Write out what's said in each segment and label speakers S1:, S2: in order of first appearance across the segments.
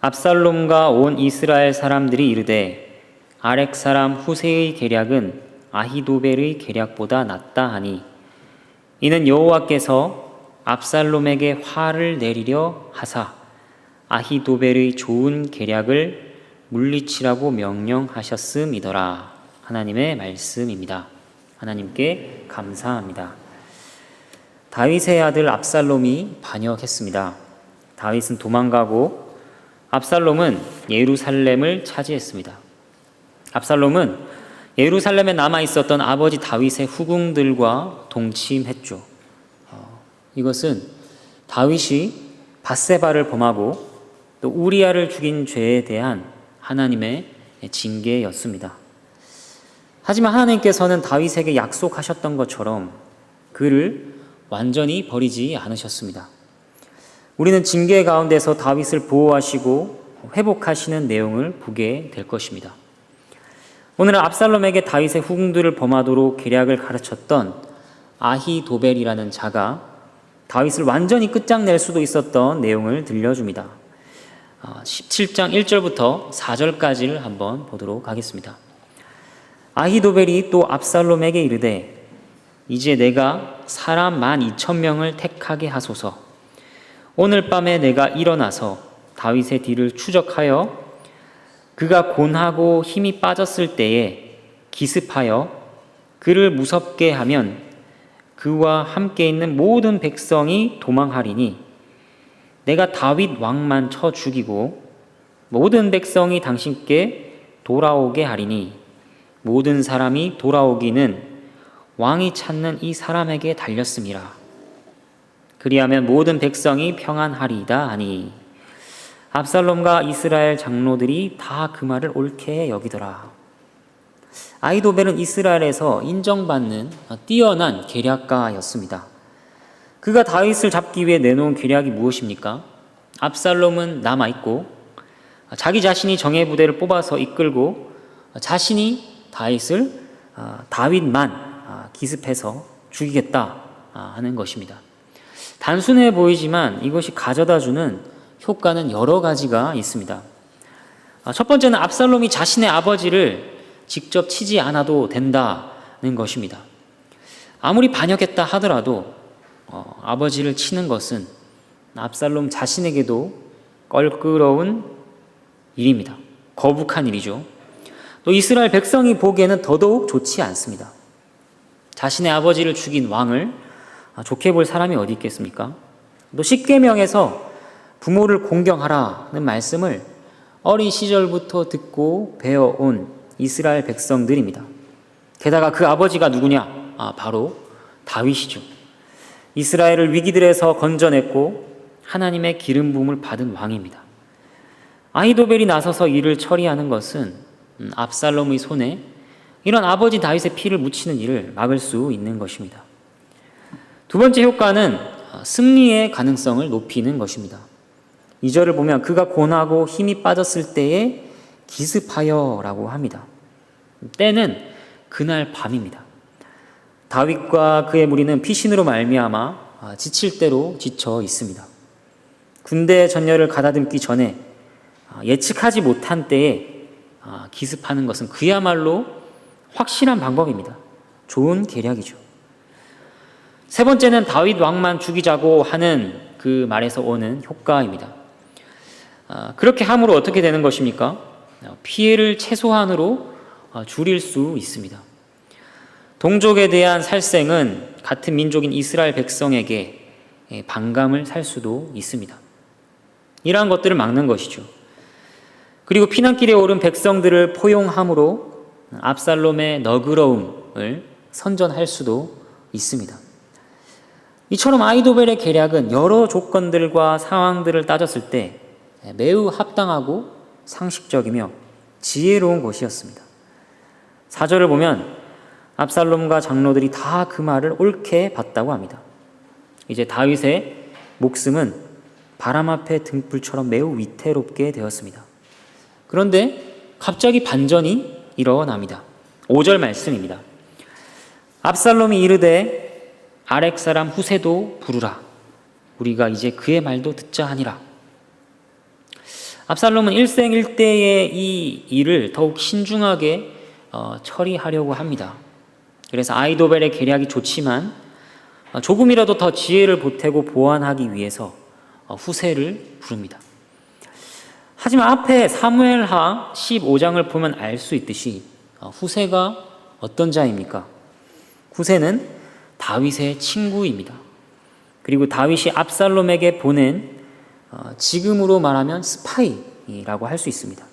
S1: 압살롬과 온 이스라엘 사람들이 이르되 아렉 사람 후세의 계략은 아히도벨의 계략보다 낫다 하니 이는 여호와께서 압살롬에게 화를 내리려 하사 아히도벨의 좋은 계략을 물리치라고 명령하셨음이더라. 하나님의 말씀입니다. 하나님께 감사합니다. 다윗의 아들 압살롬이 반역했습니다. 다윗은 도망가고 압살롬은 예루살렘을 차지했습니다. 압살롬은 예루살렘에 남아있었던 아버지 다윗의 후궁들과 동침했죠. 이것은 다윗이 밧세바를 범하고 또 우리아를 죽인 죄에 대한 하나님의 징계였습니다. 하지만 하나님께서는 다윗에게 약속하셨던 것처럼 그를 완전히 버리지 않으셨습니다. 우리는 징계 가운데서 다윗을 보호하시고 회복하시는 내용을 보게 될 것입니다. 오늘은 압살롬에게 다윗의 후궁들을 범하도록 계략을 가르쳤던 아히도벨이라는 자가 다윗을 완전히 끝장낼 수도 있었던 내용을 들려줍니다. 17장 1절부터 4절까지를 한번 보도록 하겠습니다. 아히도벨이 또 압살롬에게 이르되 이제 내가 사람 12,000명을 택하게 하소서. 오늘 밤에 내가 일어나서 다윗의 뒤를 추적하여 그가 곤하고 힘이 빠졌을 때에 기습하여 그를 무섭게 하면 그와 함께 있는 모든 백성이 도망하리니 내가 다윗 왕만 쳐 죽이고 모든 백성이 당신께 돌아오게 하리니 모든 사람이 돌아오기는 왕이 찾는 이 사람에게 달렸음이라. 그리하면 모든 백성이 평안하리이다 하니 압살롬과 이스라엘 장로들이 다 그 말을 옳게 여기더라. 아히도벨은 이스라엘에서 인정받는 뛰어난 계략가였습니다. 그가 다윗을 잡기 위해 내놓은 계략이 무엇입니까? 압살롬은 남아있고 자기 자신이 정예 부대를 뽑아서 이끌고 자신이 다윗만 기습해서 죽이겠다 하는 것입니다. 단순해 보이지만 이것이 가져다주는 효과는 여러 가지가 있습니다. 첫 번째는 압살롬이 자신의 아버지를 직접 치지 않아도 된다는 것입니다. 아무리 반역했다 하더라도 아버지를 치는 것은 압살롬 자신에게도 껄끄러운 일입니다. 거북한 일이죠. 또 이스라엘 백성이 보기에는 더더욱 좋지 않습니다. 자신의 아버지를 죽인 왕을 좋게 볼 사람이 어디 있겠습니까? 또 십계명에서 부모를 공경하라는 말씀을 어린 시절부터 듣고 배워온 이스라엘 백성들입니다. 게다가 그 아버지가 누구냐? 바로 다윗이죠. 이스라엘을 위기들에서 건져냈고 하나님의 기름 부음을 받은 왕입니다. 아히도벨이 나서서 이를 처리하는 것은 압살롬의 손에 이런 아버지 다윗의 피를 묻히는 일을 막을 수 있는 것입니다. 두 번째 효과는 승리의 가능성을 높이는 것입니다. 2절을 보면 그가 곤하고 힘이 빠졌을 때에 기습하여라고 합니다. 때는 그날 밤입니다. 다윗과 그의 무리는 피신으로 말미암아 지칠 대로 지쳐 있습니다. 군대 전열을 가다듬기 전에 예측하지 못한 때에 기습하는 것은 그야말로 확실한 방법입니다. 좋은 계략이죠. 세 번째는 다윗 왕만 죽이자고 하는 그 말에서 오는 효과입니다. 그렇게 함으로 어떻게 되는 것입니까? 피해를 최소한으로 줄일 수 있습니다. 동족에 대한 살생은 같은 민족인 이스라엘 백성에게 반감을 살 수도 있습니다. 이러한 것들을 막는 것이죠. 그리고 피난길에 오른 백성들을 포용함으로 압살롬의 너그러움을 선전할 수도 있습니다. 이처럼 아히도벨의 계략은 여러 조건들과 상황들을 따졌을 때 매우 합당하고 상식적이며 지혜로운 것이었습니다. 4절을 보면 압살롬과 장로들이 다 그 말을 옳게 봤다고 합니다. 이제 다윗의 목숨은 바람 앞에 등불처럼 매우 위태롭게 되었습니다. 그런데 갑자기 반전이 일어납니다. 5절 말씀입니다. 압살롬이 이르되 아렉 사람 후세도 부르라. 우리가 이제 그의 말도 듣자 하니라. 압살롬은 일생일대의 이 일을 더욱 신중하게 처리하려고 합니다. 그래서 아히도벨의 계략이 좋지만 조금이라도 더 지혜를 보태고 보완하기 위해서 후세를 부릅니다. 하지만 앞에 사무엘하 15장을 보면 알 수 있듯이 후세가 어떤 자입니까? 후세는 다윗의 친구입니다. 그리고 다윗이 압살롬에게 보낸 지금으로 말하면 스파이라고 할 수 있습니다.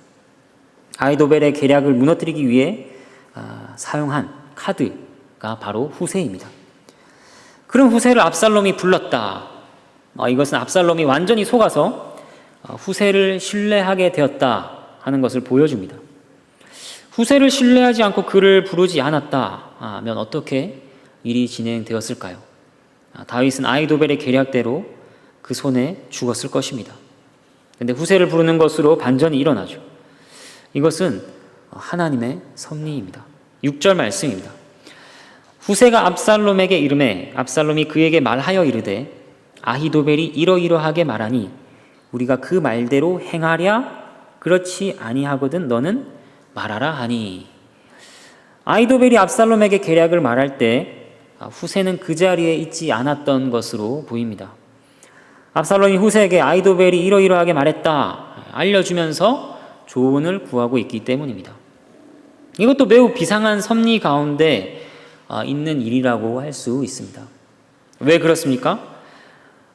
S1: 아히도벨의 계략을 무너뜨리기 위해 사용한 카드가 바로 후세입니다. 그런 후세를 압살롬이 불렀다. 이것은 압살롬이 완전히 속아서 후세를 신뢰하게 되었다 하는 것을 보여줍니다. 후세를 신뢰하지 않고 그를 부르지 않았다면 어떻게 일이 진행되었을까요? 다윗은 아히도벨의 계략대로 그 손에 죽었을 것입니다. 그런데 후세를 부르는 것으로 반전이 일어나죠. 이것은 하나님의 섭리입니다. 6절 말씀입니다. 후세가 압살롬에게 이르매 압살롬이 그에게 말하여 이르되 아히도벨이 이러이러하게 말하니 우리가 그 말대로 행하랴 그렇지 아니하거든 너는 말하라 하니. 아히도벨이 압살롬에게 계략을 말할 때 후세는 그 자리에 있지 않았던 것으로 보입니다. 압살롬이 후세에게 아히도벨이 이러이러하게 말했다 알려주면서 조언을 구하고 있기 때문입니다. 이것도 매우 비상한 섭리 가운데 있는 일이라고 할 수 있습니다. 왜 그렇습니까?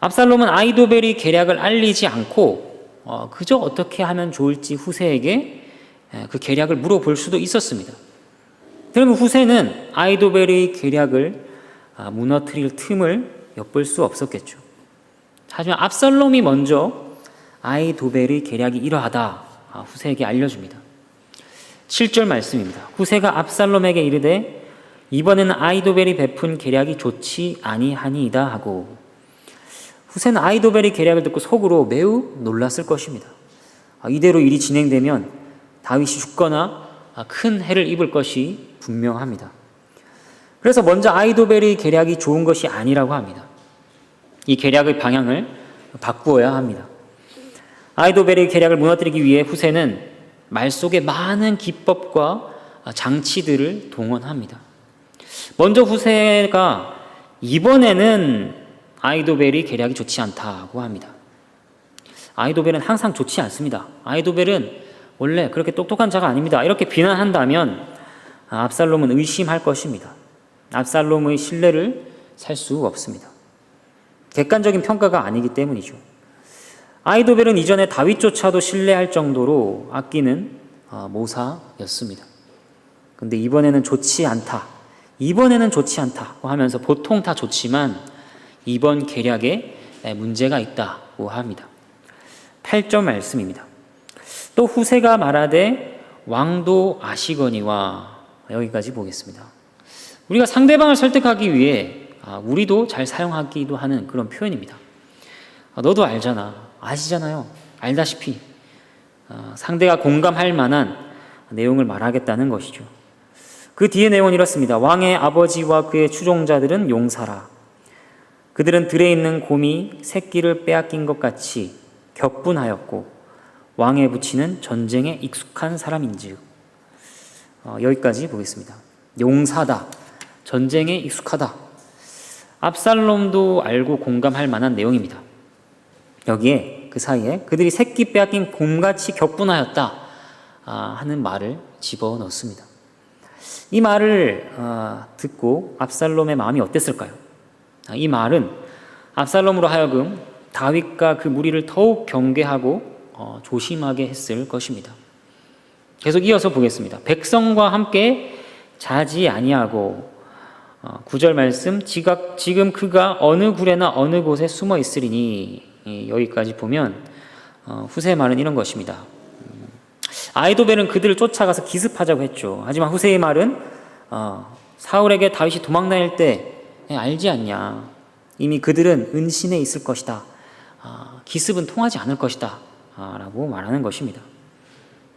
S1: 압살롬은 아히도벨이 계략을 알리지 않고 그저 어떻게 하면 좋을지 후세에게 그 계략을 물어볼 수도 있었습니다. 그러면 후세는 아히도벨의 계략을 무너뜨릴 틈을 엿볼 수 없었겠죠. 하지만 압살롬이 먼저 아히도벨의 계략이 이러하다 후세에게 알려줍니다. 7절 말씀입니다. 후세가 압살롬에게 이르되 이번에는 아히도벨이 베푼 계략이 좋지 아니하니이다 하고. 후세는 아히도벨의 계략을 듣고 속으로 매우 놀랐을 것입니다. 이대로 일이 진행되면 다윗이 죽거나 큰 해를 입을 것이 분명합니다. 그래서 먼저 아히도벨의 계략이 좋은 것이 아니라고 합니다. 이 계략의 방향을 바꾸어야 합니다. 아히도벨의 계략을 무너뜨리기 위해 후세는 말 속에 많은 기법과 장치들을 동원합니다. 먼저 후세가 이번에는 아히도벨이 계략이 좋지 않다고 합니다. 아히도벨은 항상 좋지 않습니다. 아히도벨은 원래 그렇게 똑똑한 자가 아닙니다. 이렇게 비난한다면 압살롬은 의심할 것입니다. 압살롬의 신뢰를 살 수 없습니다. 객관적인 평가가 아니기 때문이죠. 아히도벨은 이전에 다윗조차도 신뢰할 정도로 아끼는 모사였습니다. 그런데 이번에는 좋지 않다고 하면서 보통 다 좋지만 이번 계략에 문제가 있다고 합니다. 8절 말씀입니다. 또 후세가 말하되 왕도 아시거니와. 여기까지 보겠습니다. 우리가 상대방을 설득하기 위해 우리도 잘 사용하기도 하는 그런 표현입니다. 너도 알잖아. 아시잖아요. 알다시피. 상대가 공감할 만한 내용을 말하겠다는 것이죠. 그 뒤의 내용은 이렇습니다. 왕의 아버지와 그의 추종자들은 용사라. 그들은 들에 있는 곰이 새끼를 빼앗긴 것 같이 격분하였고 왕의 부치는 전쟁에 익숙한 사람인즉. 여기까지 보겠습니다. 용사다. 전쟁에 익숙하다. 압살롬도 알고 공감할 만한 내용입니다. 여기에 그 사이에 그들이 새끼 빼앗긴 곰같이 격분하였다 하는 말을 집어넣습니다. 이 말을 듣고 압살롬의 마음이 어땠을까요? 이 말은 압살롬으로 하여금 다윗과 그 무리를 더욱 경계하고 조심하게 했을 것입니다. 계속 이어서 보겠습니다. 백성과 함께 자지 아니하고 9절 말씀 지금 그가 어느 굴에나 어느 곳에 숨어 있으리니. 여기까지 보면 후세의 말은 이런 것입니다. 아히도벨은 그들을 쫓아가서 기습하자고 했죠. 하지만 후세의 말은 사울에게 다윗이 도망다닐 때 알지 않냐. 이미 그들은 은신에 있을 것이다. 기습은 통하지 않을 것이다. 라고 말하는 것입니다.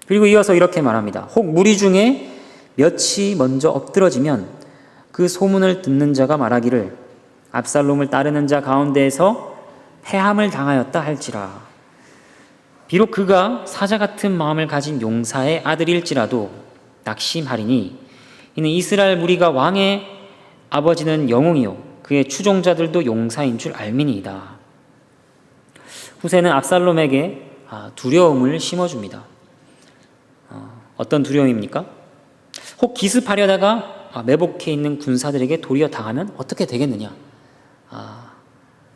S1: 그리고 이어서 이렇게 말합니다. 혹 무리 중에 몇이 먼저 엎드러지면 그 소문을 듣는 자가 말하기를 압살롬을 따르는 자 가운데에서 패함을 당하였다 할지라. 비록 그가 사자 같은 마음을 가진 용사의 아들일지라도 낙심하리니 이는 이스라엘 무리가 왕의 아버지는 영웅이요 그의 추종자들도 용사인 줄 알미니이다. 후세는 압살롬에게 두려움을 심어줍니다. 어떤 두려움입니까? 혹 기습하려다가 매복해 있는 군사들에게 도리어 당하면 어떻게 되겠느냐?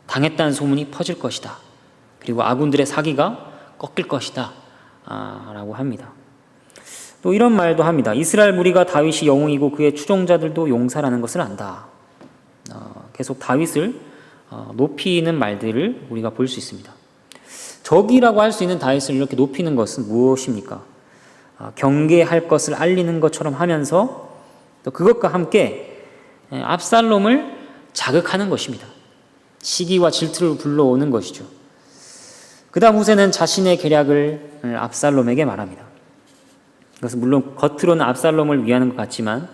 S1: 당했다는 소문이 퍼질 것이다. 그리고 아군들의 사기가 꺾일 것이다. 라고 합니다. 또 이런 말도 합니다. 이스라엘 무리가 다윗이 영웅이고 그의 추종자들도 용사라는 것을 안다. 계속 다윗을 높이는 말들을 우리가 볼 수 있습니다. 적이라고 할 수 있는 다윗을 이렇게 높이는 것은 무엇입니까? 경계할 것을 알리는 것처럼 하면서 또 그것과 함께 압살롬을 자극하는 것입니다. 시기와 질투를 불러오는 것이죠. 그 다음 후세는 자신의 계략을 압살롬에게 말합니다. 그것은 물론 겉으로는 압살롬을 위하는 것 같지만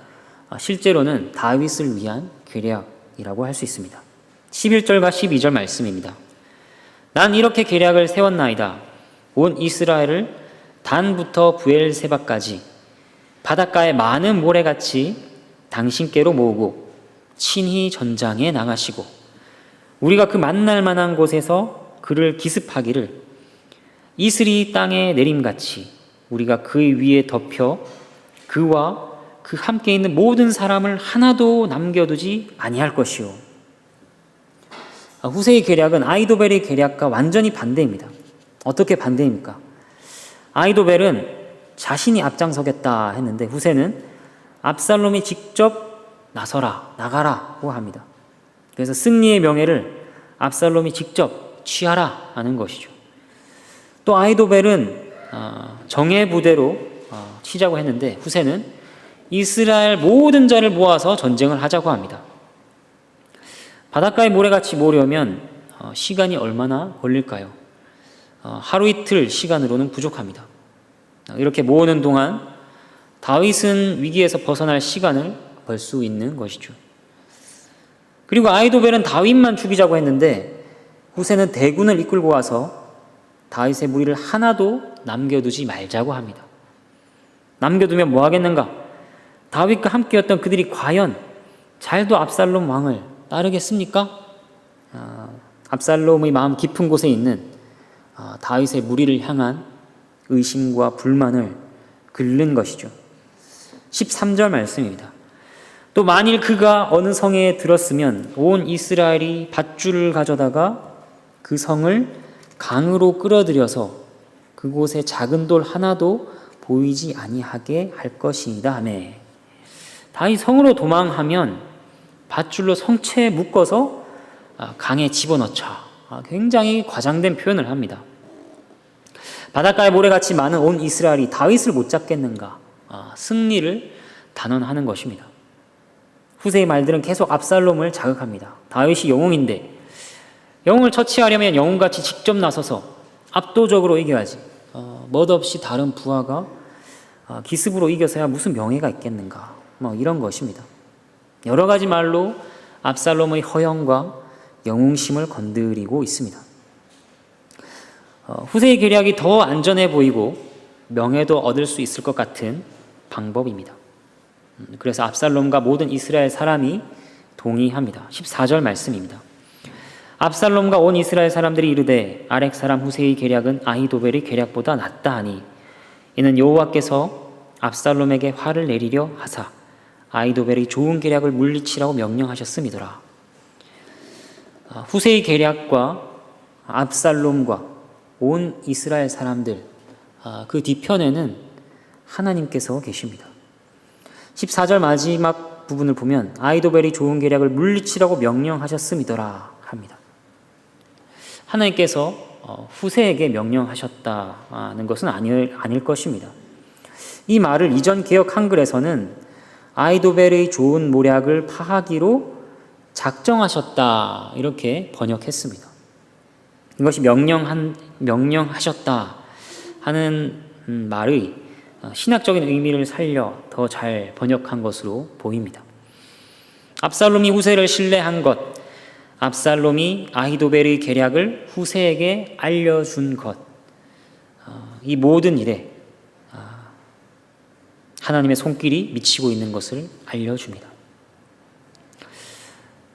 S1: 실제로는 다윗을 위한 계략이라고 할 수 있습니다. 11절과 12절 말씀입니다. 난 이렇게 계략을 세웠나이다. 온 이스라엘을 단부터 부엘세바까지 바닷가에 많은 모래같이 당신께로 모으고 친히 전장에 나가시고 우리가 그 만날 만한 곳에서 그를 기습하기를 이슬이 땅에 내림같이 우리가 그 위에 덮여 그와 그 함께 있는 모든 사람을 하나도 남겨두지 아니할 것이요. 후세의 계략은 아히도벨의 계략과 완전히 반대입니다. 어떻게 반대입니까? 아히도벨은 자신이 앞장서겠다 했는데 후세는 압살롬이 직접 나서라, 나가라고 합니다. 그래서 승리의 명예를 압살롬이 직접 취하라 하는 것이죠. 또 아히도벨은 정예 부대로 치자고 했는데 후세는 이스라엘 모든 자를 모아서 전쟁을 하자고 합니다. 바닷가에 모래같이 모으려면 시간이 얼마나 걸릴까요? 하루 이틀 시간으로는 부족합니다. 이렇게 모으는 동안 다윗은 위기에서 벗어날 시간을 벌 수 있는 것이죠. 그리고 아히도벨은 다윗만 죽이자고 했는데 후세는 대군을 이끌고 와서 다윗의 무리를 하나도 남겨두지 말자고 합니다. 남겨두면 뭐 하겠는가? 다윗과 함께였던 그들이 과연 잘도 압살롬 왕을 따르겠습니까? 압살롬의 마음 깊은 곳에 있는 다윗의 무리를 향한 의심과 불만을 긁는 것이죠. 13절 말씀입니다. 또 만일 그가 어느 성에 들었으면 온 이스라엘이 밧줄을 가져다가 그 성을 강으로 끌어들여서 그곳에 작은 돌 하나도 보이지 아니하게 할 것이다 하매 다윗 성으로 도망하면 밧줄로 성체에 묶어서 강에 집어넣자. 굉장히 과장된 표현을 합니다. 바닷가에 모래같이 많은 온 이스라엘이 다윗을 못 잡겠는가? 승리를 단언하는 것입니다. 후세의 말들은 계속 압살롬을 자극합니다. 다윗이 영웅인데 영웅을 처치하려면 영웅같이 직접 나서서 압도적으로 이겨야지. 멋없이 다른 부하가 기습으로 이겨서야 무슨 명예가 있겠는가? 이런 것입니다. 여러 가지 말로 압살롬의 허영과 영웅심을 건드리고 있습니다. 후세의 계략이 더 안전해 보이고 명예도 얻을 수 있을 것 같은 방법입니다. 그래서 압살롬과 모든 이스라엘 사람이 동의합니다. 14절 말씀입니다. 압살롬과 온 이스라엘 사람들이 이르되 아렉 사람 후세의 계략은 아히도벨의 계략보다 낫다 하니 이는 여호와께서 압살롬에게 화를 내리려 하사 아히도벨의 좋은 계략을 물리치라고 명령하셨음이더라. 후세의 계략과 압살롬과 온 이스라엘 사람들 그 뒤편에는 하나님께서 계십니다. 14절 마지막 부분을 보면 아히도벨이 좋은 계략을 물리치라고 명령하셨음이더라 합니다. 하나님께서 후세에게 명령하셨다는 것은 아닐 것입니다. 이 말을 이전 개역 한글에서는 아히도벨의 좋은 모략을 파하기로 작정하셨다 이렇게 번역했습니다. 이것이 명령하셨다 하는 말의 신학적인 의미를 살려 더 잘 번역한 것으로 보입니다. 압살롬이 후세를 신뢰한 것, 압살롬이 아히도벨의 계략을 후세에게 알려준 것, 이 모든 일에 하나님의 손길이 미치고 있는 것을 알려줍니다.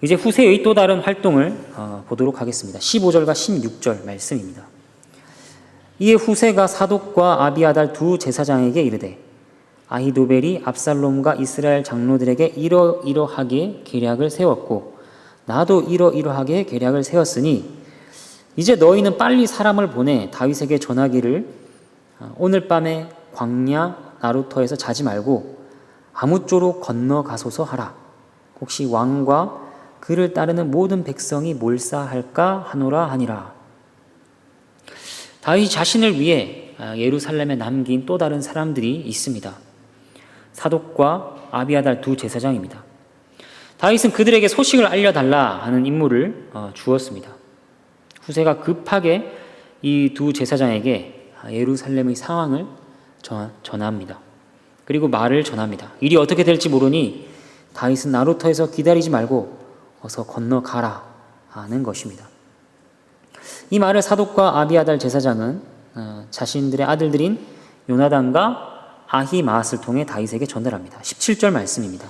S1: 이제 후세의 또 다른 활동을 보도록 하겠습니다. 15절과 16절 말씀입니다. 이에 후세가 사독과 아비아달 두 제사장에게 이르되 아히도벨이 압살롬과 이스라엘 장로들에게 이러이러하게 계략을 세웠고 나도 이러이러하게 계략을 세웠으니 이제 너희는 빨리 사람을 보내 다윗에게 전하기를 오늘 밤에 광야 나루터에서 자지 말고 아무쪼록 건너가소서 하라. 혹시 왕과 그를 따르는 모든 백성이 몰사할까 하노라 하니라. 다윗 자신을 위해 예루살렘에 남긴 또 다른 사람들이 있습니다. 사독과 아비아달 두 제사장입니다. 다윗은 그들에게 소식을 알려달라 하는 임무를 주었습니다. 후세가 급하게 이 두 제사장에게 예루살렘의 상황을 전합니다. 그리고 말을 전합니다. 일이 어떻게 될지 모르니 다윗은 나루터에서 기다리지 말고 어서 건너가라 하는 것입니다. 이 말을 사독과 아비아달 제사장은 자신들의 아들들인 요나단과 아히마앗을 통해 다윗에게 전달합니다. 17절 말씀입니다.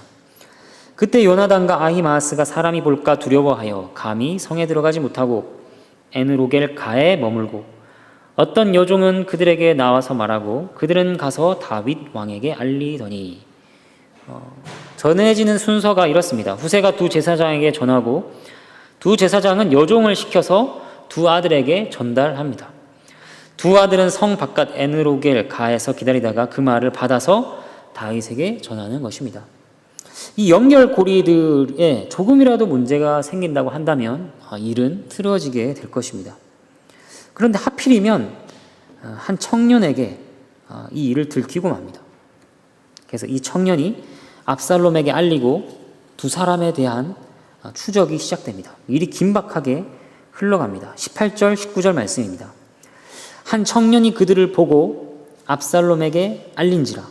S1: 그때 요나단과 아히마앗가 사람이 볼까 두려워하여 감히 성에 들어가지 못하고 에느로겔 가에 머물고 어떤 여종은 그들에게 나와서 말하고 그들은 가서 다윗 왕에게 알리더니 전해지는 순서가 이렇습니다. 후세가 두 제사장에게 전하고 두 제사장은 여종을 시켜서 두 아들에게 전달합니다. 두 아들은 성 바깥 에느로겔 가에서 기다리다가 그 말을 받아서 다윗에게 전하는 것입니다. 이 연결고리들에 조금이라도 문제가 생긴다고 한다면 일은 틀어지게 될 것입니다. 그런데 하필이면 한 청년에게 이 일을 들키고 맙니다. 그래서 이 청년이 압살롬에게 알리고 두 사람에 대한 추적이 시작됩니다. 일이 긴박하게 흘러갑니다. 18절, 19절 말씀입니다. 한 청년이 그들을 보고 압살롬에게 알린지라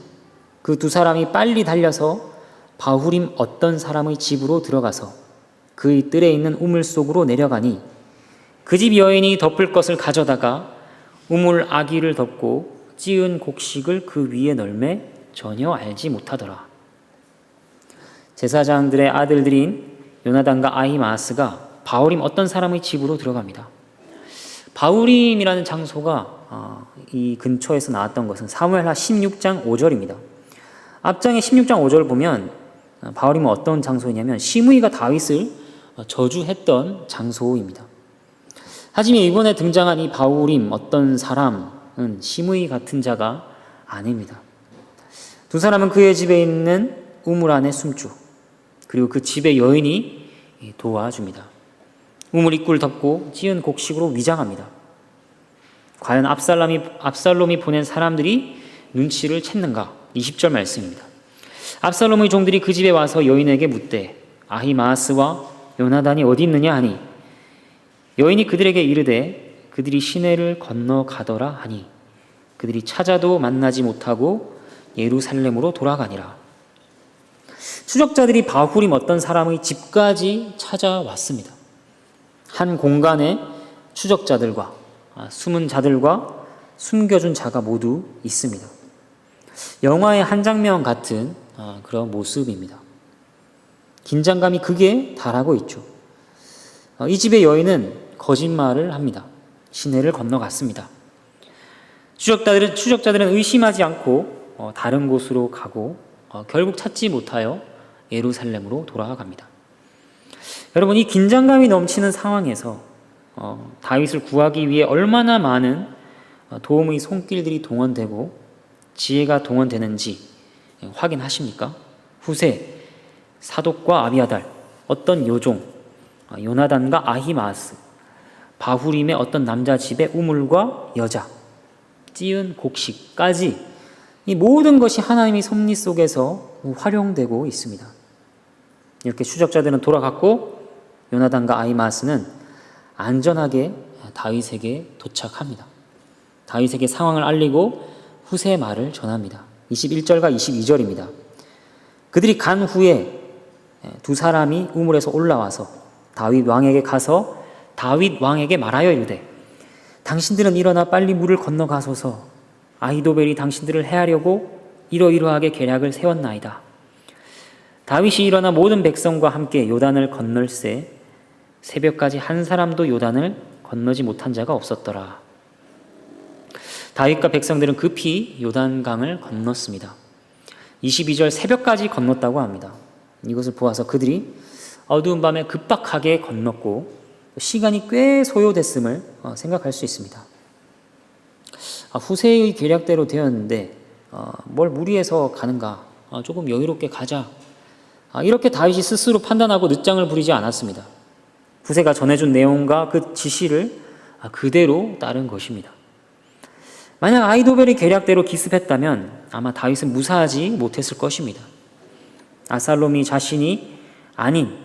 S1: 그 두 사람이 빨리 달려서 바후림 어떤 사람의 집으로 들어가서 그의 뜰에 있는 우물 속으로 내려가니 그 집 여인이 덮을 것을 가져다가 우물 아기를 덮고 찌은 곡식을 그 위에 널매 전혀 알지 못하더라. 제사장들의 아들들인 요나단과 아히마스가 바후림 어떤 사람의 집으로 들어갑니다. 바후림이라는 장소가 이 근처에서 나왔던 것은 사무엘하 16장 5절입니다. 앞장의 16장 5절을 보면 바후림은 어떤 장소이냐면 시므이가 다윗을 저주했던 장소입니다. 하지만 이번에 등장한 이 바후림 어떤 사람은 시므이 같은 자가 아닙니다. 두 사람은 그의 집에 있는 우물 안에 숨죠. 그리고 그 집의 여인이 도와줍니다. 우물 입구를 덮고 찌은 곡식으로 위장합니다. 과연 압살롬이 보낸 사람들이 눈치를 챘는가? 20절 말씀입니다. 압살롬의 종들이 그 집에 와서 여인에게 묻되 아히마스와 요나단이 어디 있느냐 하니 여인이 그들에게 이르되 그들이 시내를 건너가더라 하니 그들이 찾아도 만나지 못하고 예루살렘으로 돌아가니라. 추적자들이 바후림 어떤 사람의 집까지 찾아왔습니다. 한 공간에 추적자들과 숨은 자들과 숨겨준 자가 모두 있습니다. 영화의 한 장면 같은 그런 모습입니다. 긴장감이 극에 달하고 있죠. 이 집의 여인은 거짓말을 합니다. 시내를 건너갔습니다. 추적자들은 의심하지 않고 다른 곳으로 가고 결국 찾지 못하여 예루살렘으로 돌아갑니다. 여러분, 이 긴장감이 넘치는 상황에서 다윗을 구하기 위해 얼마나 많은 도움의 손길들이 동원되고 지혜가 동원되는지 확인하십니까? 후세, 사독과 아비아달, 어떤 여종, 요나단과 아히마스, 바후림의 어떤 남자 집의 우물과 여자, 찌은 곡식까지 이 모든 것이 하나님의 섭리 속에서 활용되고 있습니다. 이렇게 추적자들은 돌아갔고 요나단과 아히마스는 안전하게 다윗에게 도착합니다. 다윗에게 상황을 알리고 후세의 말을 전합니다. 21절과 22절입니다. 그들이 간 후에 두 사람이 우물에서 올라와서 다윗 왕에게 가서 다윗 왕에게 말하여 이르되 당신들은 일어나 빨리 물을 건너가소서 아히도벨이 당신들을 해하려고 이러이러하게 계략을 세웠나이다. 다윗이 일어나 모든 백성과 함께 요단을 건널새 새벽까지 한 사람도 요단을 건너지 못한 자가 없었더라. 다윗과 백성들은 급히 요단강을 건넜습니다. 22절 새벽까지 건넜다고 합니다. 이것을 보아서 그들이 어두운 밤에 급박하게 건넜고 시간이 꽤 소요됐음을 생각할 수 있습니다. 후세의 계략대로 되었는데 뭘 무리해서 가는가, 조금 여유롭게 가자, 이렇게 다윗이 스스로 판단하고 늦장을 부리지 않았습니다. 후세가 전해준 내용과 그 지시를 그대로 따른 것입니다. 만약 아히도벨의 계략대로 기습했다면 아마 다윗은 무사하지 못했을 것입니다. 압살롬이 자신이 아닌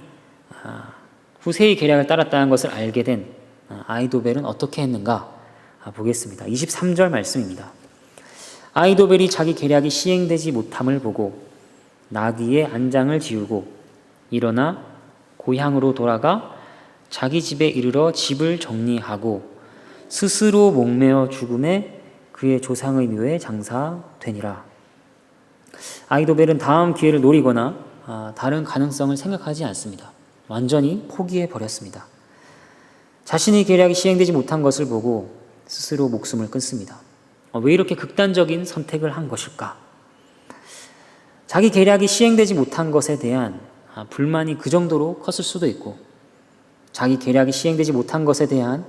S1: 후세의 계략을 따랐다는 것을 알게 된 아히도벨은 어떻게 했는가 보겠습니다. 23절 말씀입니다. 아히도벨이 자기 계략이 시행되지 못함을 보고 나귀의 안장을 지우고 일어나 고향으로 돌아가 자기 집에 이르러 집을 정리하고 스스로 목매어 죽음에 그의 조상의 묘에 장사되니라. 아히도벨은 다음 기회를 노리거나 다른 가능성을 생각하지 않습니다. 완전히 포기해 버렸습니다. 자신의 계략이 시행되지 못한 것을 보고 스스로 목숨을 끊습니다. 왜 이렇게 극단적인 선택을 한 것일까? 자기 계략이 시행되지 못한 것에 대한 불만이 그 정도로 컸을 수도 있고, 자기 계략이 시행되지 못한 것에 대한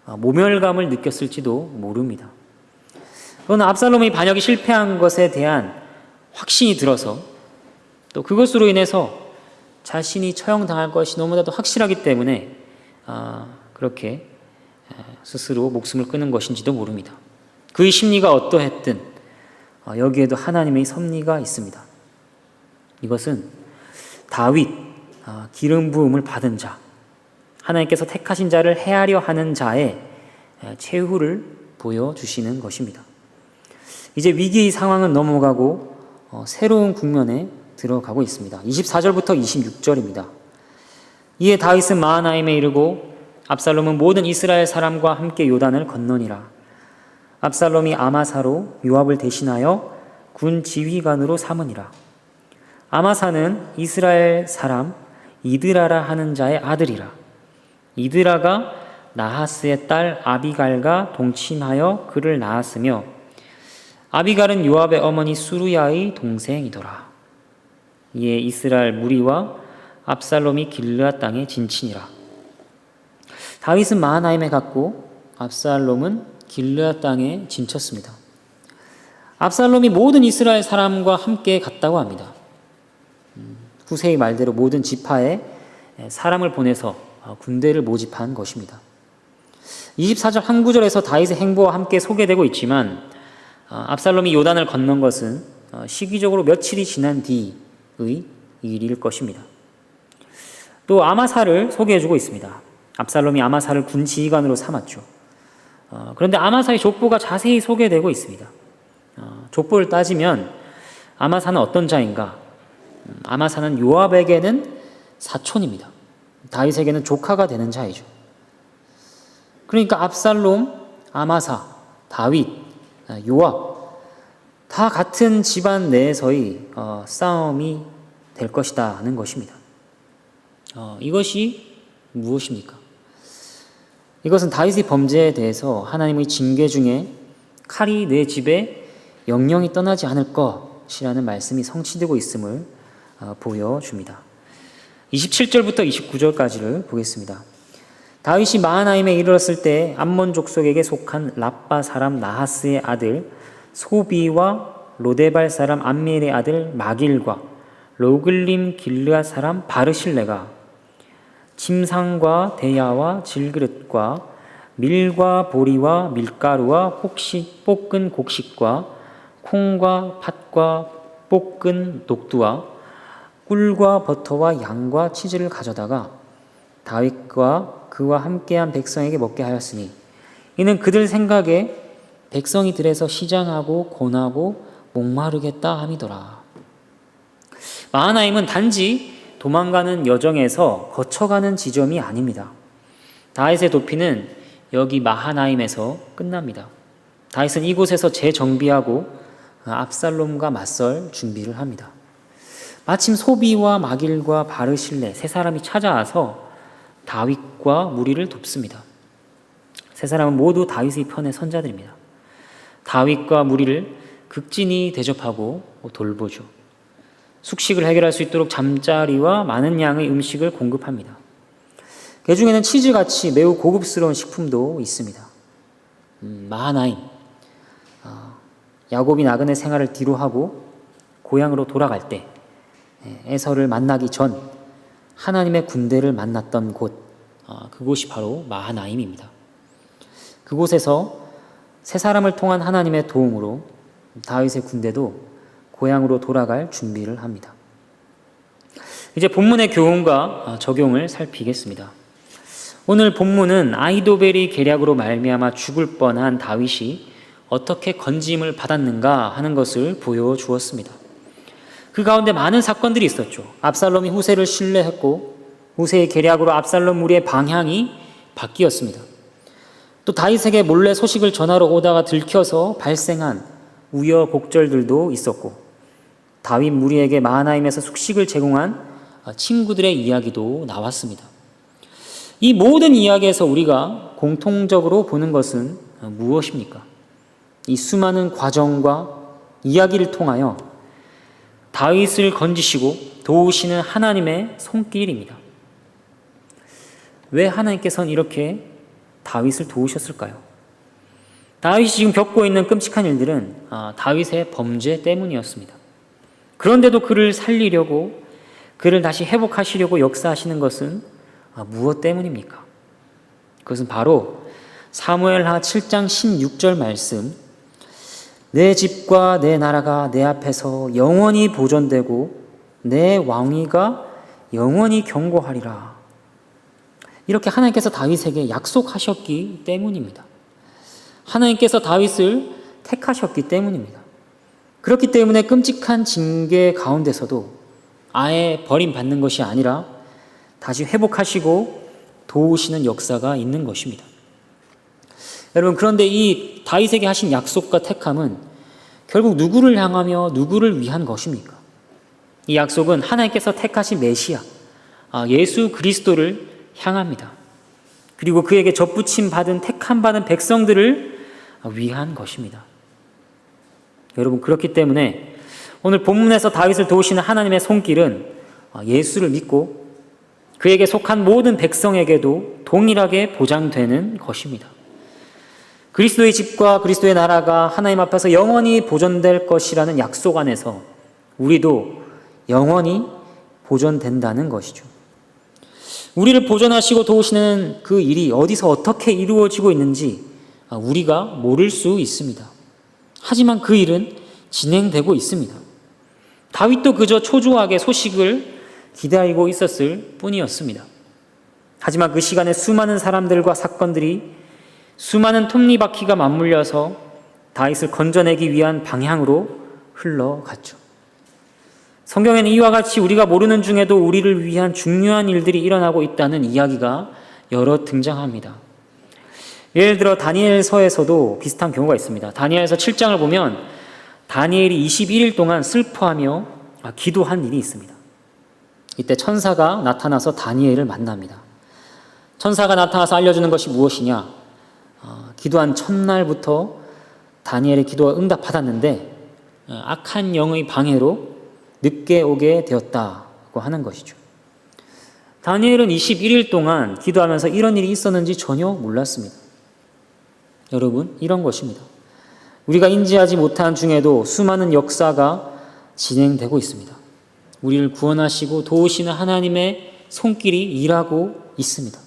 S1: 모멸감을 느꼈을지도 모릅니다. 또는 압살롬의 반역이 실패한 것에 대한 확신이 들어서 또 그것으로 인해서 자신이 처형당할 것이 너무나도 확실하기 때문에 그렇게 스스로 목숨을 끊은 것인지도 모릅니다. 그의 심리가 어떠했든 여기에도 하나님의 섭리가 있습니다. 이것은 다윗, 기름 부음을 받은 자, 하나님께서 택하신 자를 해하려 하는 자의 최후를 보여주시는 것입니다. 이제 위기의 상황은 넘어가고 새로운 국면에 들어가고 있습니다. 24절부터 26절입니다. 이에 다윗은 마하나임에 이르고 압살롬은 모든 이스라엘 사람과 함께 요단을 건너니라. 압살롬이 아마사로 요압을 대신하여 군 지휘관으로 삼으니라. 아마사는 이스라엘 사람 이드라라 하는 자의 아들이라. 이드라가 나하스의 딸 아비갈과 동침하여 그를 낳았으며 아비갈은 요압의 어머니 수루야의 동생이더라. 이에 이스라엘 무리와 압살롬이 길르앗 땅에 진친이라. 다윗은 마하나임에 갔고 압살롬은 길르앗 땅에 진쳤습니다. 압살롬이 모든 이스라엘 사람과 함께 갔다고 합니다. 후세의 말대로 모든 지파에 사람을 보내서 군대를 모집한 것입니다. 24절 한 구절에서 다윗의 행보와 함께 소개되고 있지만 압살롬이 요단을 건넌 것은 시기적으로 며칠이 지난 뒤의 일일 것입니다. 또 아마사를 소개해주고 있습니다. 압살롬이 아마사를 군 지휘관으로 삼았죠. 그런데 아마사의 족보가 자세히 소개되고 있습니다. 족보를 따지면 아마사는 어떤 자인가? 아마사는 요압에게는 사촌입니다. 다윗에게는 조카가 되는 자이죠. 그러니까 압살롬, 아마사, 다윗, 요압 다 같은 집안 내에서의 싸움이 될 것이다는 것입니다. 이것이 무엇입니까? 이것은 다윗의 범죄에 대해서 하나님의 징계 중에 칼이 내 집에 영영이 떠나지 않을 것이라는 말씀이 성취되고 있음을 보여줍니다. 27절부터 29절까지를 보겠습니다. 다윗이 마하나임에 이르렀을 때 암몬 족속에게 속한 라빠 사람 나하스의 아들 소비와 로데발 사람 암미엘의 아들 마길과 로글림 길르앗 사람 바르실레가 침상과 대야와 질그릇과 밀과 보리와 밀가루와 볶은 곡식과 콩과 팥과 볶은 녹두와 꿀과 버터와 양과 치즈를 가져다가 다윗과 그와 함께한 백성에게 먹게 하였으니 이는 그들 생각에 백성이 들에서 시장하고 고나고 목마르겠다 함이더라. 마하나임은 단지 도망가는 여정에서 거쳐가는 지점이 아닙니다. 다윗의 도피는 여기 마하나임에서 끝납니다. 다윗은 이곳에서 재정비하고 압살롬과 맞설 준비를 합니다. 마침 소비와 마길과 바르실레 세 사람이 찾아와서 다윗과 무리를 돕습니다. 세 사람은 모두 다윗의 편의 선자들입니다. 다윗과 무리를 극진히 대접하고 돌보죠. 숙식을 해결할 수 있도록 잠자리와 많은 양의 음식을 공급합니다. 그 중에는 치즈같이 매우 고급스러운 식품도 있습니다. 마하나임, 야곱이 나그네 생활을 뒤로하고 고향으로 돌아갈 때 에서를 만나기 전 하나님의 군대를 만났던 곳, 그곳이 바로 마하나임입니다. 그곳에서 세 사람을 통한 하나님의 도움으로 다윗의 군대도 고향으로 돌아갈 준비를 합니다. 이제 본문의 교훈과 적용을 살피겠습니다. 오늘 본문은 아히도벨이 계략으로 말미암아 죽을 뻔한 다윗이 어떻게 건짐을 받았는가 하는 것을 보여주었습니다. 그 가운데 많은 사건들이 있었죠. 압살롬이 후세를 신뢰했고 후세의 계략으로 압살롬 무리의 방향이 바뀌었습니다. 또 다윗에게 몰래 소식을 전하러 오다가 들켜서 발생한 우여곡절들도 있었고 다윗 무리에게 마하나임에서 숙식을 제공한 친구들의 이야기도 나왔습니다. 이 모든 이야기에서 우리가 공통적으로 보는 것은 무엇입니까? 이 수많은 과정과 이야기를 통하여 다윗을 건지시고 도우시는 하나님의 손길입니다. 왜 하나님께서는 이렇게 다윗을 도우셨을까요? 다윗이 지금 겪고 있는 끔찍한 일들은 다윗의 범죄 때문이었습니다. 그런데도 그를 살리려고, 그를 다시 회복하시려고 역사하시는 것은 무엇 때문입니까? 그것은 바로 사무엘하 7장 16절 말씀, 내 집과 내 나라가 내 앞에서 영원히 보존되고 내 왕위가 영원히 견고하리라. 이렇게 하나님께서 다윗에게 약속하셨기 때문입니다. 하나님께서 다윗을 택하셨기 때문입니다. 그렇기 때문에 끔찍한 징계 가운데서도 아예 버림받는 것이 아니라 다시 회복하시고 도우시는 역사가 있는 것입니다. 여러분, 그런데 이 다윗에게 하신 약속과 택함은 결국 누구를 향하며 누구를 위한 것입니까? 이 약속은 하나님께서 택하신 메시아, 예수 그리스도를 향합니다. 그리고 그에게 접붙임 받은 택함 받은 백성들을 위한 것입니다. 여러분, 그렇기 때문에 오늘 본문에서 다윗을 도우시는 하나님의 손길은 예수를 믿고 그에게 속한 모든 백성에게도 동일하게 보장되는 것입니다. 그리스도의 집과 그리스도의 나라가 하나님 앞에서 영원히 보존될 것이라는 약속 안에서 우리도 영원히 보존된다는 것이죠. 우리를 보존하시고 도우시는 그 일이 어디서 어떻게 이루어지고 있는지 우리가 모를 수 있습니다. 하지만 그 일은 진행되고 있습니다. 다윗도 그저 초조하게 소식을 기다리고 있었을 뿐이었습니다. 하지만 그 시간에 수많은 사람들과 사건들이 수많은 톱니바퀴가 맞물려서 다윗을 건져내기 위한 방향으로 흘러갔죠. 성경에는 이와 같이 우리가 모르는 중에도 우리를 위한 중요한 일들이 일어나고 있다는 이야기가 여러 등장합니다. 예를 들어 다니엘서에서도 비슷한 경우가 있습니다. 다니엘서 7장을 보면 다니엘이 21일 동안 슬퍼하며 기도한 일이 있습니다. 이때 천사가 나타나서 다니엘을 만납니다. 천사가 나타나서 알려주는 것이 무엇이냐? 기도한 첫날부터 다니엘의 기도가 응답받았는데 악한 영의 방해로 늦게 오게 되었다고 하는 것이죠. 다니엘은 21일 동안 기도하면서 이런 일이 있었는지 전혀 몰랐습니다. 여러분, 이런 것입니다. 우리가 인지하지 못한 중에도 수많은 역사가 진행되고 있습니다. 우리를 구원하시고 도우시는 하나님의 손길이 일하고 있습니다.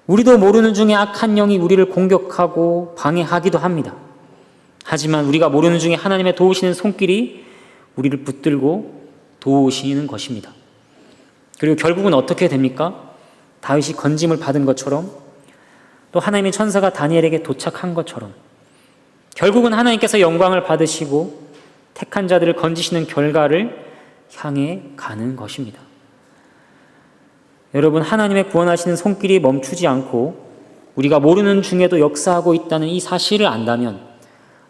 S1: 우리도 모르는 중에 악한 영이 우리를 공격하고 방해하기도 합니다. 하지만 우리가 모르는 중에 하나님의 도우시는 손길이 우리를 붙들고 도우시는 것입니다. 그리고 결국은 어떻게 됩니까? 다윗이 건짐을 받은 것처럼 또 하나님의 천사가 다니엘에게 도착한 것처럼 결국은 하나님께서 영광을 받으시고 택한 자들을 건지시는 결과를 향해 가는 것입니다. 여러분, 하나님의 구원하시는 손길이 멈추지 않고 우리가 모르는 중에도 역사하고 있다는 이 사실을 안다면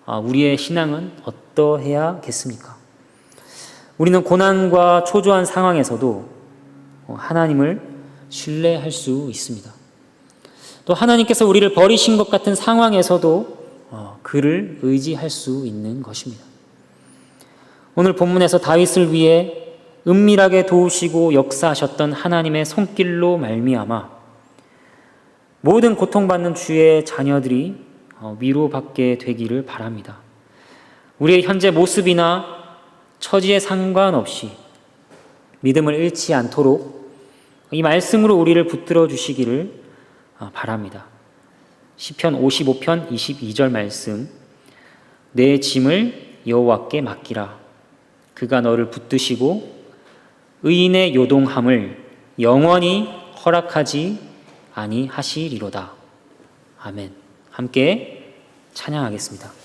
S1: 우리의 신앙은 어떠해야겠습니까? 우리는 고난과 초조한 상황에서도 하나님을 신뢰할 수 있습니다. 또 하나님께서 우리를 버리신 것 같은 상황에서도 그를 의지할 수 있는 것입니다. 오늘 본문에서 다윗을 위해 은밀하게 도우시고 역사하셨던 하나님의 손길로 말미암아 모든 고통받는 주의 자녀들이 위로받게 되기를 바랍니다. 우리의 현재 모습이나 처지에 상관없이 믿음을 잃지 않도록 이 말씀으로 우리를 붙들어 주시기를 바랍니다. 시편 55편 22절 말씀, 내 짐을 여호와께 맡기라. 그가 너를 붙드시고 의인의 요동함을 영원히 허락하지 아니하시리로다. 아멘. 함께 찬양하겠습니다.